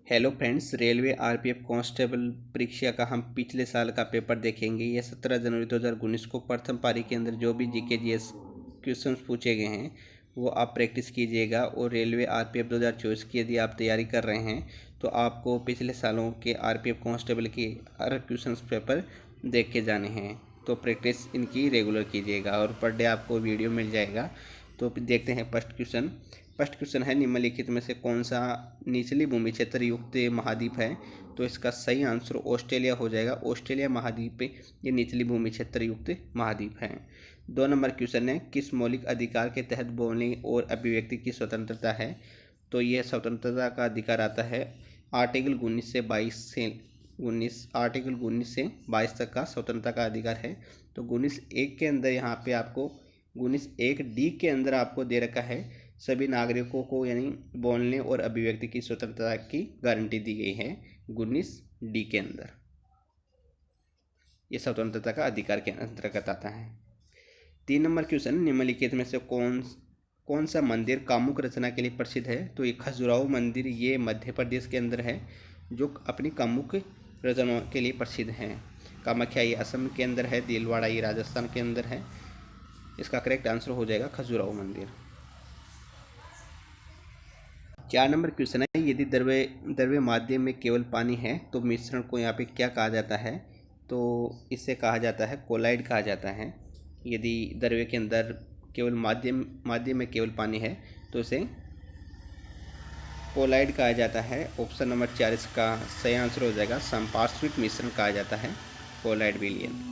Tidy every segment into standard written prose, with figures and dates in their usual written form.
Hello friends, railway RPF constable परीक्षा का हम पिछले साल का पेपर देखेंगे। ये 17 जनवरी 2019 को प्रथम पारी के अंदर जो भी जीके जीएस क्वेश्चंस पूछे गए हैं वो आप प्रैक्टिस कीजिएगा। और रेलवे आरपीएफ 2024 की यदि आप तैयारी कर रहे हैं तो आपको पिछले सालों के आरपीएफ कांस्टेबल के हर क्वेश्चंस पेपर देख के जाने हैं। तो प्रैक्टिस इनकी रेगुलर कीजिएगा और पर डे आपको वीडियो मिल जाएगा। तो देखते हैं फर्स्ट क्वेश्चन है, निम्नलिखित में से कौन सा निचली भूमि क्षेत्र युक्त महाद्वीप है? तो इसका सही आंसर ऑस्ट्रेलिया हो जाएगा। ऑस्ट्रेलिया महाद्वीप ये निचली भूमि क्षेत्र युक्त महाद्वीप है। 2 नंबर क्वेश्चन है, किस मौलिक अधिकार के तहत बोलने और अभिव्यक्ति की स्वतंत्रता है? तो यह स्वतंत्रता का अधिकार आता है आर्टिकल 19 से 22 तक का स्वतंत्रता का अधिकार है। तो 19(1) के अंदर यहाँ पे आपको 19(1)(d) के अंदर आपको दे रखा है सभी नागरिकों को यानी बोलने और अभिव्यक्ति की स्वतंत्रता की गारंटी दी गई है 19(d) के अंदर। ये स्वतंत्रता का अधिकार के अंतर्गत आता है। 3 नंबर क्वेश्चन, निम्नलिखित में से कौन सा मंदिर कामुक रचना के लिए प्रसिद्ध है? तो ये खजुराहो मंदिर ये मध्य प्रदेश के अंदर है जो अपनी कामुक रचना के लिए प्रसिद्ध है। कामाख्या ये असम के अंदर है, दिलवाड़ा ये राजस्थान के अंदर है। इसका करेक्ट आंसर हो जाएगा खजुराहो मंदिर। 4 नंबर क्वेश्चन है, यदि द्रव्य माध्यम में केवल पानी है तो मिश्रण को यहाँ पे क्या कहा जाता है? तो इसे कहा जाता है कोलाइड कहा जाता है। यदि द्रव्य के अंदर केवल माध्यम में केवल पानी है तो इसे कोलाइड कहा जाता है। ऑप्शन नंबर 4 इसका सही आंसर हो जाएगा। समपार्श्विक मिश्रण कहा जाता है कोलाइड विलयन।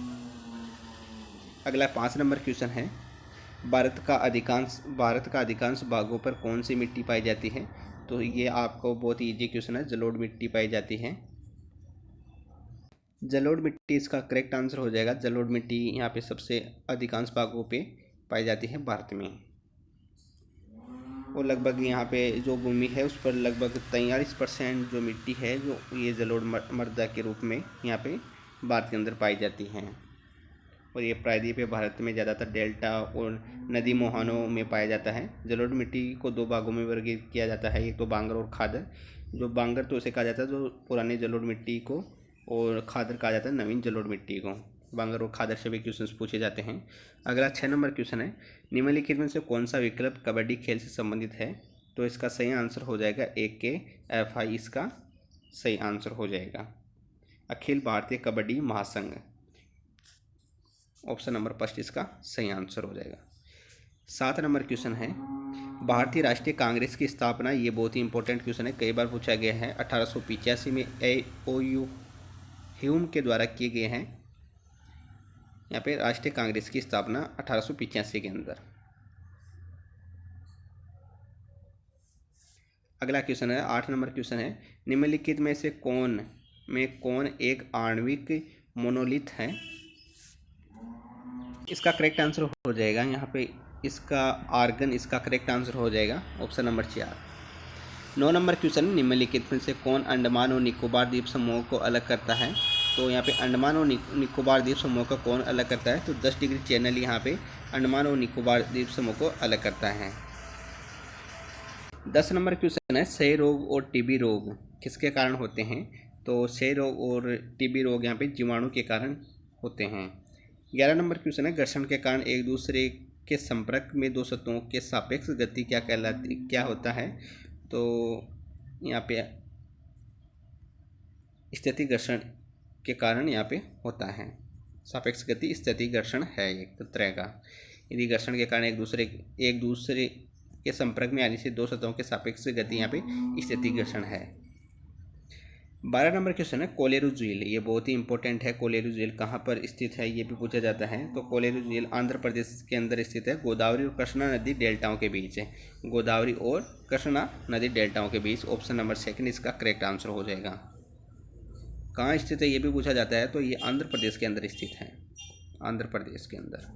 अगला 5 नंबर क्वेश्चन है, भारत का अधिकांश भागों पर कौन सी मिट्टी पाई जाती है? तो ये आपको बहुत ही ईजी क्वेश्चन है। जलोढ़ मिट्टी पाई जाती है। जलोढ़ मिट्टी इसका करेक्ट आंसर हो जाएगा। जलोढ़ मिट्टी यहाँ पे सबसे अधिकांश भागों पे पाई जाती है भारत में। और लगभग यहाँ पे जो भूमि है उस पर लगभग 43% जो मिट्टी है जो ये जलोढ़ मृदा के रूप में यहाँ पे भारत के अंदर पाई जाती हैं। और ये प्रायद्वीपीय भारत में ज़्यादातर डेल्टा और नदी मुहानों में पाया जाता है। जलोढ़ मिट्टी को 2 भागों में वर्गीकृत किया जाता है, एक तो बांगर और खादर। जो बांगर तो उसे कहा जाता है जो पुरानी जलोढ़ मिट्टी को, और खादर कहा जाता है नवीन जलोढ़ मिट्टी को। बांगर और खादर से भी क्वेश्चन पूछे जाते हैं। अगला 6 नंबर क्वेश्चन है, निम्नलिखित में से कौन सा विकल्प कबड्डी खेल से संबंधित है? तो इसका सही आंसर हो जाएगा AKFI इसका सही आंसर हो जाएगा, अखिल भारतीय कबड्डी महासंघ। ऑप्शन नंबर 1 इसका सही आंसर हो जाएगा। 7 नंबर क्वेश्चन है, भारतीय राष्ट्रीय कांग्रेस की स्थापना, ये बहुत ही इंपॉर्टेंट क्वेश्चन है, कई बार पूछा गया है। 1885 में AOU ह्यूम के द्वारा किए गए हैं। यहाँ पे राष्ट्रीय कांग्रेस की स्थापना 1885 के अंदर। अगला क्वेश्चन है 8 नंबर क्वेश्चन है, निम्नलिखित में से कौन एक आणविक मोनोलिथ है? इसका करेक्ट आंसर हो जाएगा यहाँ पे इसका आर्गन इसका करेक्ट आंसर हो जाएगा। Option number 4। 9 नंबर क्वेश्चन, निम्नलिखित में से कौन अंडमान और निकोबार द्वीप समूह को अलग करता है? तो यहाँ पे अंडमान और निकोबार द्वीप समूह को कौन अलग करता है? तो 10 डिग्री चैनल यहाँ पे अंडमान और निकोबार द्वीप समूह को अलग करता है। 10 नंबर क्वेश्चन है, क्षय रोग और टीबी रोग किसके कारण होते हैं? तो क्षय रोग और टीबी रोग यहाँ पे जीवाणु के कारण होते हैं। 11 नंबर क्वेश्चन है, घर्षण के कारण एक दूसरे के संपर्क में 2 सतहों के सापेक्ष गति क्या होता है? तो यहाँ पे स्थिति घर्षण के कारण यहाँ पे होता है। सापेक्ष गति स्थिति घर्षण है एक तरह का। यदि घर्षण के कारण एक दूसरे के संपर्क में आने से 2 सतहों के सापेक्ष गति यहाँ पे स्थिति घर्षण है। 12 नंबर क्वेश्चन है, कोलेरू झील, ये बहुत ही इंपॉर्टेंट है। कोलेरू झील कहाँ पर स्थित है ये भी पूछा जाता है। तो कोलेरू झील आंध्र प्रदेश के अंदर स्थित है, गोदावरी और कृष्णा नदी डेल्टाओं के बीच है। गोदावरी और कृष्णा नदी डेल्टाओं के बीच। ऑप्शन नंबर 2 इसका करेक्ट आंसर हो जाएगा। कहाँ स्थित है ये भी पूछा जाता है, तो ये आंध्र प्रदेश के अंदर स्थित है, आंध्र प्रदेश के अंदर।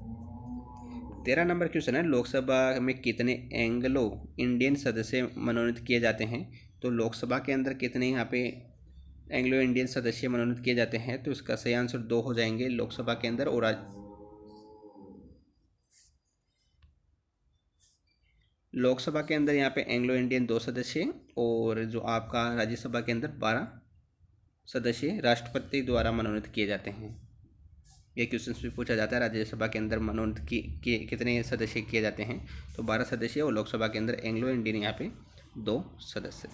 13 नंबर क्वेश्चन है, लोकसभा में कितने एंग्लो इंडियन सदस्य मनोनीत किए जाते हैं? तो लोकसभा के अंदर कितने यहाँ पे एंग्लो इंडियन सदस्य मनोनीत किए जाते हैं? तो इसका सही आंसर 2 हो जाएंगे लोकसभा के अंदर। और लोकसभा के अंदर यहाँ पे एंग्लो इंडियन 2 सदस्य और जो आपका राज्यसभा के अंदर 12 सदस्य राष्ट्रपति द्वारा मनोनीत किए जाते हैं। ये क्वेश्चन भी पूछा जाता है, राज्यसभा के अंदर मनोनीत कितने सदस्य किए जाते हैं, तो 12 सदस्य और लोकसभा के अंदर एंग्लो इंडियन यहाँ पे 2 सदस्य।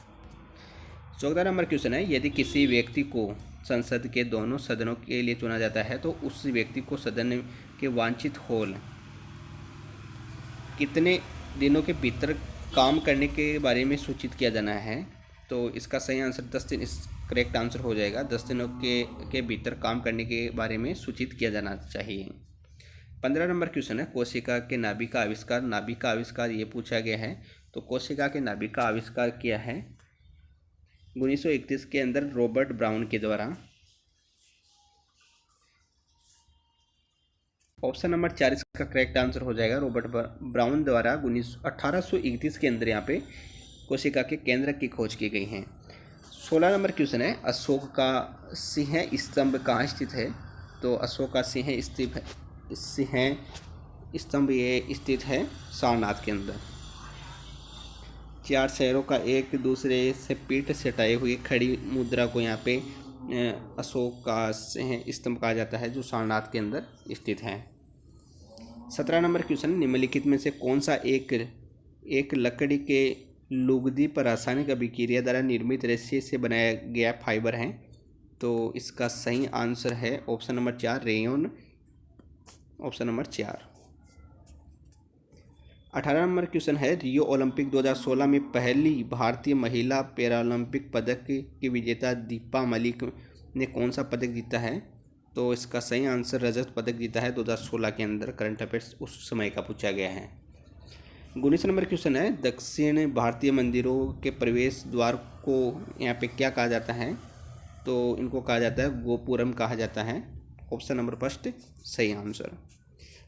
14 नंबर क्वेश्चन है, यदि किसी व्यक्ति को संसद के दोनों सदनों के लिए चुना जाता है तो उस व्यक्ति को सदन के वांछित हॉल कितने दिनों के भीतर काम करने के बारे में सूचित किया जाना है, तो इसका सही आंसर 10 दिन इस करेक्ट आंसर हो जाएगा। 10 दिनों के भीतर काम करने के बारे में सूचित किया जाना चाहिए। 15 नंबर क्वेश्चन है, कोशिका के नाभिक का आविष्कार। नाभिक का आविष्कार ये पूछा गया है, तो कोशिका के नाभिक का आविष्कार किया है 1931 के अंदर रॉबर्ट ब्राउन के द्वारा। ऑप्शन नंबर 4 इसका करेक्ट आंसर हो जाएगा। रॉबर्ट ब्राउन द्वारा 1831 के अंदर यहाँ पे कोशिका के केंद्र की खोज की गई है। 16 नंबर क्वेश्चन है, अशोक का सिंह स्तंभ कहाँ स्थित है, तो अशोक का सिंह स्तंभ ये स्थित है सारनाथ के अंदर। 4 शहरों का एक दूसरे से पीठ सटाए हुए खड़ी मुद्रा को यहाँ पे अशोक का सिंह स्तंभ कहा जाता है, जो सारनाथ के अंदर स्थित है। 17 नंबर क्वेश्चन, निम्नलिखित में से कौन सा एक लकड़ी के लुगदी पर रासायनिक अभिक्रिया द्वारा निर्मित रेशे से बनाया गया फाइबर है, तो इसका सही आंसर है option number 4 rayon, option number 4। 18 number question है, रियो ओलंपिक 2016 में पहली भारतीय महिला पैरालंपिक पदक की विजेता दीपा मलिक ने कौन सा पदक जीता है, तो इसका सही आंसर रजत पदक जीता है 2016 के अंदर। करंट अफेयर्स उस समय का पूछा गया है। 19 नंबर क्वेश्चन है, दक्षिण भारतीय मंदिरों के प्रवेश द्वार को यहाँ पे क्या कहा जाता है, तो इनको कहा जाता है गोपुरम कहा जाता है। ऑप्शन नंबर फर्स्ट सही आंसर।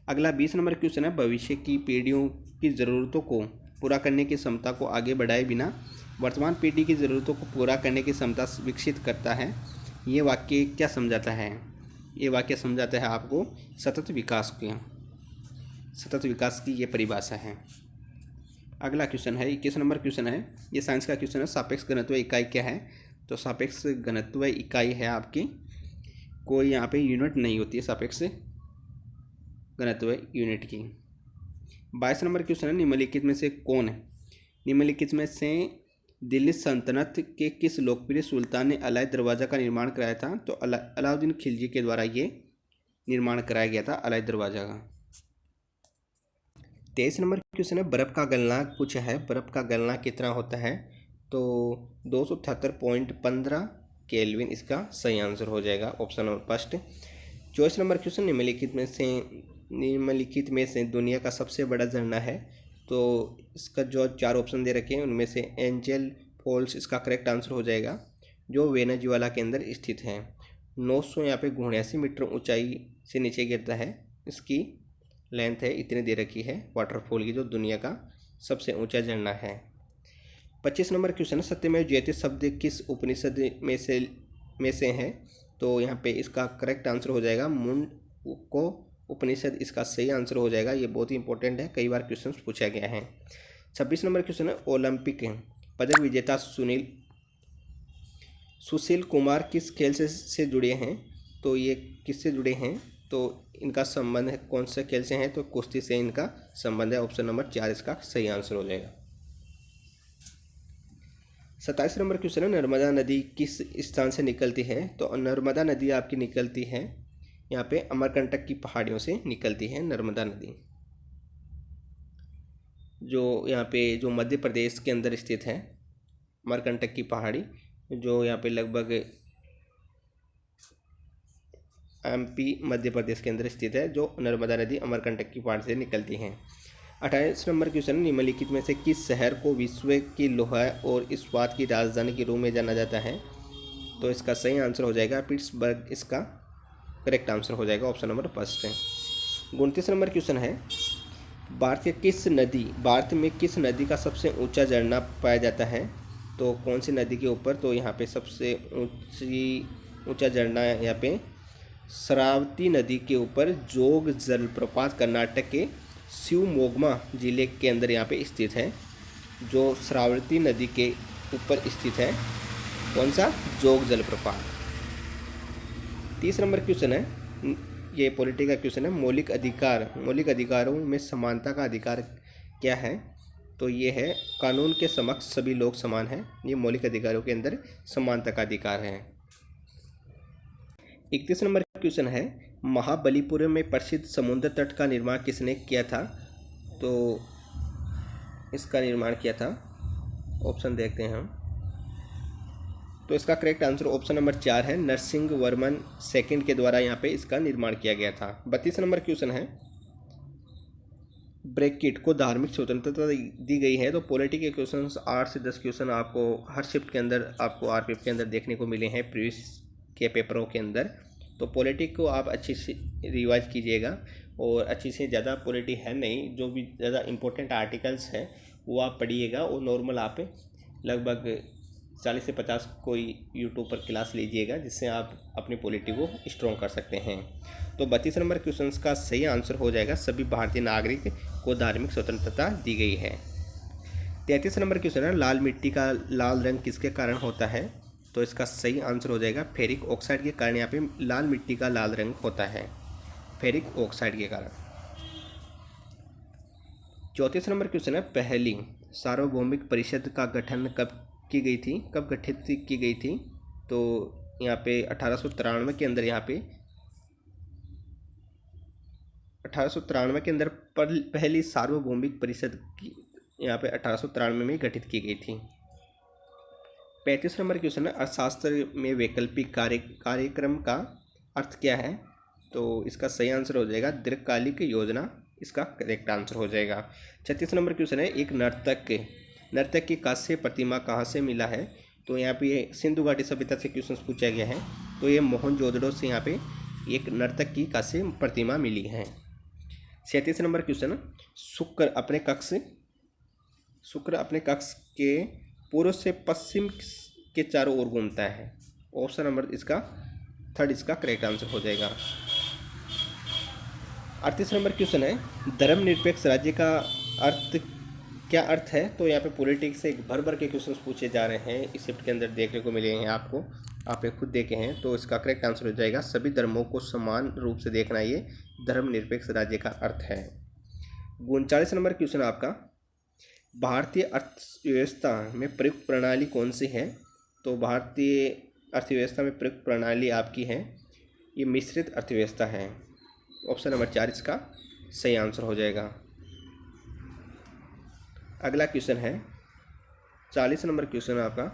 अगला 20 नंबर क्वेश्चन है, भविष्य की पीढ़ियों की ज़रूरतों को पूरा करने की क्षमता को आगे बढ़ाए बिना वर्तमान पीढ़ी की ज़रूरतों को पूरा करने की क्षमता विकसित करता है। ये वाक्य क्या समझाता है, ये वाक्य समझाता है आपको सतत विकास की ये परिभाषा है। अगला क्वेश्चन है 21 नंबर क्वेश्चन है, ये साइंस का क्वेश्चन है, सापेक्ष घनत्व इकाई क्या है, तो सापेक्ष घनत्व इकाई है आपकी, कोई यहाँ पे यूनिट नहीं होती है सापेक्ष घनत्व यूनिट की। 22 नंबर क्वेश्चन है, निम्नलिखित में से कौन है, निम्नलिखित में से दिल्ली सल्तनत के किस लोकप्रिय सुल्तान ने अलाई दरवाज़ा का निर्माण कराया था, तो अलाउद्दीन खिलजी के द्वारा ये निर्माण कराया गया था अलाई दरवाज़ा का। 23 नंबर क्वेश्चन है, बर्फ़ का गलनांक पूछा है, बर्फ़ का गलनांक कितना होता है, तो 278.15 केल्विन इसका सही आंसर हो जाएगा। Option number first. 24 number question, निम्नलिखित में से दुनिया का सबसे बड़ा झरना है, तो इसका जो 4 ऑप्शन दे रखे हैं उनमें से एंजल फॉल्स इसका करेक्ट आंसर हो जाएगा, जो वेनेजुएला के अंदर स्थित है। 900 यहाँ पे 79 मीटर ऊंचाई से नीचे गिरता है, इसकी लेंथ है इतनी दे रखी है वाटरफॉल की, जो दुनिया का सबसे ऊंचा झरना है। 25 नंबर क्वेश्चन, सत्यमेव जयते शब्द किस उपनिषद में से है, तो यहाँ पे इसका करेक्ट आंसर हो जाएगा मुंडको उपनिषद, इसका सही आंसर हो जाएगा। ये बहुत ही इंपॉर्टेंट है, कई बार क्वेश्चन पूछा गया है। 26 नंबर क्वेश्चन है, ओलंपिक पदक विजेता सुशील कुमार किस खेल से जुड़े हैं, तो ये किससे जुड़े हैं, तो इनका संबंध है कौन से खेल से है, तो कुश्ती से इनका संबंध है। ऑप्शन नंबर 4 इसका सही आंसर हो जाएगा। 27 नंबर क्वेश्चन है, नर्मदा नदी किस स्थान से निकलती है, तो नर्मदा नदी आपकी निकलती है यहाँ पे अमरकंटक की पहाड़ियों से निकलती है नर्मदा नदी, जो यहाँ पे जो मध्य प्रदेश के अंदर स्थित है। अमरकंटक की पहाड़ी जो यहाँ पे लगभग एमपी मध्य प्रदेश के अंदर स्थित है, जो नर्मदा नदी अमरकंटक की पहाड़ से निकलती हैं। 28 नंबर क्वेश्चन, निम्नलिखित में से किस शहर को विश्व की लोहा और इस्पात की राजधानी के रूप में जाना जाता है, तो इसका सही आंसर हो जाएगा पिट्सबर्ग, इसका करेक्ट आंसर हो जाएगा। ऑप्शन नंबर फर्स्ट है। 29 नंबर क्वेश्चन है, भारत में किस नदी का सबसे ऊंचा झरना पाया जाता है, तो कौन सी नदी के ऊपर, तो यहाँ पे सबसे ऊंचा झरना है यहाँ पे शरावती नदी के ऊपर जोग जलप्रपात कर्नाटक के शिवमोग्गा जिले के अंदर यहाँ पे स्थित है, जो श्रावती नदी के ऊपर स्थित है। कौन सा? जोग जलप्रपात। 30 नंबर क्वेश्चन है, ये पॉलिटी का क्वेश्चन है। मौलिक अधिकारों में समानता का अधिकार क्या है? तो ये है कानून के समक्ष सभी लोग समान हैं। ये मौलिक अधिकारों के अंदर समानता का अधिकार है। 31 नंबर क्वेश्चन है, महाबलीपुरम में प्रसिद्ध समुद्र तट का निर्माण किसने किया था? तो इसका निर्माण किया था, ऑप्शन देखते हैं हम। तो इसका करेक्ट आंसर ऑप्शन नंबर 4 है, नरसिंह वर्मन सेकंड के द्वारा यहाँ पे इसका निर्माण किया गया था। 32 नंबर क्वेश्चन है, ब्रैकेट को धार्मिक स्वतंत्रता दी गई है। तो पॉलिटी के क्वेश्चन 8 से 10 क्वेश्चन आपको हर शिफ्ट के अंदर आपको आरपीएफ के अंदर देखने को मिले हैं प्रीवियस के पेपरों के अंदर। तो पॉलिटी को आप अच्छी से रिवाइज कीजिएगा, और अच्छी से ज़्यादा पॉलिटी है नहीं, जो भी ज़्यादा इंपॉर्टेंट आर्टिकल्स है वो आप पढ़िएगा, और नॉर्मल आप लगभग 40 से 50 कोई यूट्यूब पर क्लास लीजिएगा, जिससे आप अपनी पॉलिटी को स्ट्रॉन्ग कर सकते हैं। तो 32 नंबर क्वेश्चन का सही आंसर हो जाएगा, सभी भारतीय नागरिक को धार्मिक स्वतंत्रता दी गई है। 33 नंबर क्वेश्चन है, लाल मिट्टी का लाल रंग किसके कारण होता है? तो इसका सही आंसर हो जाएगा फेरिक ऑक्साइड के कारण यहाँ पे लाल मिट्टी का लाल रंग होता है, फेरिक ऑक्साइड के कारण। 34 नंबर क्वेश्चन है, पहली सार्वभौमिक परिषद का गठन कब की गई थी, कब गठित की गई थी? तो यहाँ पे 1893 के अंदर, यहाँ पे 1893 के अंदर पहली सार्वभौमिक परिषद की यहाँ पे 1893 में गठित की गई थी। 35 नंबर क्वेश्चन है, अर्थशास्त्र में वैकल्पिक कार्यक्रम का अर्थ क्या है? तो इसका सही आंसर हो जाएगा दीर्घकालिक योजना, इसका करेक्ट आंसर हो जाएगा। 36 नंबर क्वेश्चन है, एक नर्तक की कांस्य प्रतिमा कहाँ से मिला है? तो यहाँ पे सिंधु घाटी सभ्यता से क्वेश्चन पूछा गया है। तो ये मोहनजोदड़ो से यहाँ पे एक नर्तक की कांस्य प्रतिमा मिली है। 37 नंबर क्वेश्चन, शुक्र अपने कक्ष के पूर्व से पश्चिम के चारों ओर घूमता है। ऑप्शन नंबर इसका 3 इसका करेक्ट आंसर हो जाएगा। 38 नंबर क्वेश्चन है, धर्मनिरपेक्ष राज्य का क्या अर्थ है? तो यहाँ पे पॉलिटिक्स से भर के क्वेश्चन पूछे जा रहे हैं, इस शिफ्ट के अंदर देखने को मिले हैं आपको, आपने खुद देखे हैं। तो इसका करेक्ट आंसर हो जाएगा सभी धर्मों को समान रूप से देखना, ये धर्मनिरपेक्ष राज्य का अर्थ है। 39 नंबर क्वेश्चन आपका, भारतीय अर्थव्यवस्था में प्रयुक्त प्रणाली कौन सी है? तो भारतीय अर्थव्यवस्था में प्रयुक्त प्रणाली आपकी है ये मिश्रित अर्थव्यवस्था है। ऑप्शन नंबर 4 इसका सही आंसर हो जाएगा। अगला क्वेश्चन है 40 नंबर क्वेश्चन आपका।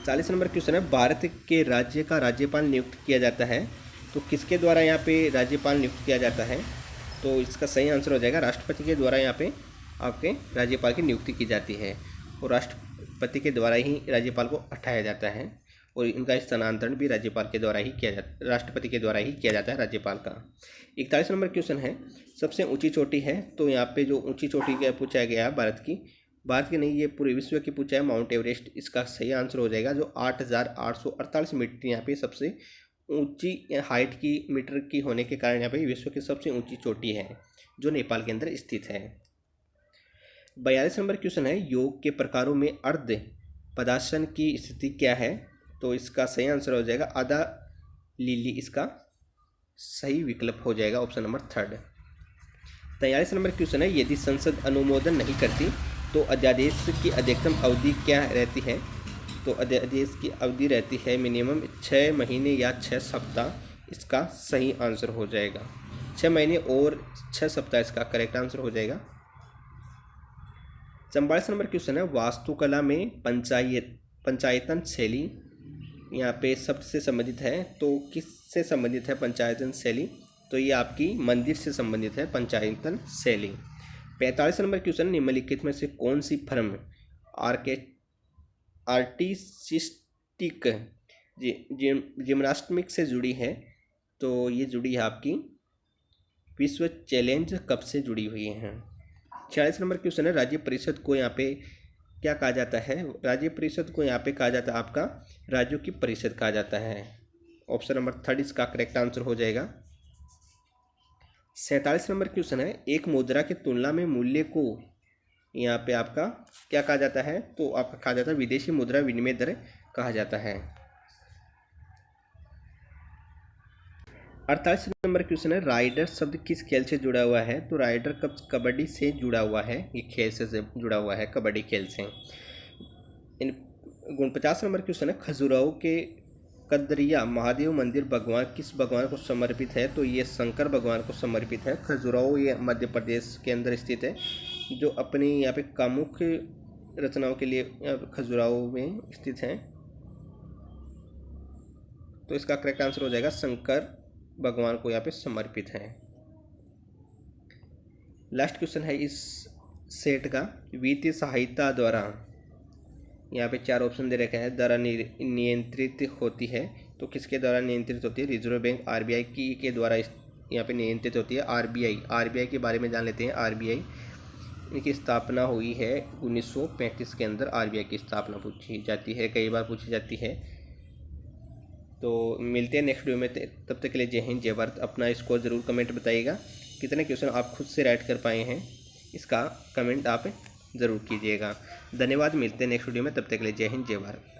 40 नंबर क्वेश्चन है, भारत के राज्य का राज्यपाल नियुक्त किया जाता है। तो किसके द्वारा यहाँ पे राज्यपाल नियुक्त किया जाता है? तो इसका सही आंसर हो जाएगा राष्ट्रपति के द्वारा यहाँ पे आपके राज्यपाल की नियुक्ति की जाती है, और राष्ट्रपति के द्वारा ही राज्यपाल को हटाया जाता है, और इनका स्थानांतरण भी राज्यपाल के द्वारा ही राष्ट्रपति के द्वारा ही किया जाता है राज्यपाल का। 41 नंबर क्वेश्चन है, सबसे ऊंची चोटी है। तो यहाँ पे जो ऊंची चोटी का पूछा गया है भारत की नहीं, ये पूरे विश्व की पूछा है, माउंट एवरेस्ट इसका सही आंसर हो जाएगा, जो 8,848 मीटर यहाँ पे सबसे ऊंची हाइट की मीटर की होने के कारण यहाँ पे विश्व की सबसे ऊंची चोटी है, जो नेपाल के अंदर स्थित है। 42 नंबर क्वेश्चन है, योग के प्रकारों में अर्ध पदासन की स्थिति क्या है? तो इसका सही आंसर हो जाएगा आधा लीली, इसका सही विकल्प हो जाएगा ऑप्शन नंबर 3। 43 नंबर क्वेश्चन है, यदि संसद अनुमोदन नहीं करती तो अध्यादेश की अधिकतम अवधि क्या रहती है? तो अध्यादेश की अवधि रहती है मिनिमम 6 महीने या 6 सप्ताह, इसका सही आंसर हो जाएगा 6 महीने और 6 सप्ताह, इसका करेक्ट आंसर हो जाएगा। 44 नंबर क्वेश्चन है, वास्तुकला में पंचायतन शैली यहाँ पे सबसे संबंधित है। तो किससे संबंधित है पंचायतन शैली? तो ये आपकी मंदिर से संबंधित है पंचायतन शैली। 45 नंबर क्वेश्चन, निम्नलिखित में से कौन सी फर्म आर्टिस्टिक जिम्नास्टिक से जुड़ी है? तो ये जुड़ी है आपकी विश्व चैलेंज कप से जुड़ी हुई हैं। 46 नंबर क्वेश्चन है, राज्य परिषद को यहाँ पे क्या कहा जाता है? राज्य परिषद को यहाँ पे कहा जाता है आपका राज्यों की परिषद कहा जाता है। ऑप्शन नंबर 3 इसका करेक्ट आंसर हो जाएगा। 47 नंबर क्वेश्चन है, एक मुद्रा की तुलना में मूल्य को यहाँ पे आपका क्या कहा जाता है, तो आपका कहा जाता है विदेशी मुद्रा विनिमय दर कहा जाता है। 48 नंबर क्वेश्चन है, राइडर शब्द किस खेल से जुड़ा हुआ है, तो राइडर कबड्डी से जुड़ा हुआ है, ये खेल से जुड़ा हुआ है, कबड्डी खेल से। 49 नंबर क्वेश्चन है, खजुराहो के कदरिया महादेव मंदिर भगवान किस भगवान को समर्पित है, तो ये शंकर भगवान को समर्पित है। खजुराहो ये मध्य प्रदेश के अंदर स्थित है, जो अपनी यहाँ पे कामुक रचनाओं के लिए खजुराहो में स्थित है। तो इसका करेक्ट आंसर हो जाएगा शंकर भगवान को यहाँ पे समर्पित है। लास्ट क्वेश्चन है इस सेट का, वित्तीय सहायता द्वारा, यहाँ पे 4 ऑप्शन दे रखे हैं, द्वारा नियंत्रित होती है, तो किसके द्वारा नियंत्रित होती है, रिजर्व बैंक आरबीआई की के द्वारा यहाँ पे नियंत्रित होती है। आरबीआई के बारे में जान लेते हैं। आरबीआई की स्थापना हुई है 1935 के अंदर, आरबीआई की स्थापना पूछी जाती है, कई बार पूछी जाती है। तो मिलते हैं नेक्स्ट वीडियो में, तब तक के लिए जय हिंद जय भारत। अपना स्कोर ज़रूर कमेंट बताइएगा, कितने क्वेश्चन आप खुद से राइट कर पाए हैं, इसका कमेंट आप ज़रूर कीजिएगा। धन्यवाद, मिलते हैं नेक्स्ट वीडियो में, तब तक के लिए जय हिंद जय भारत।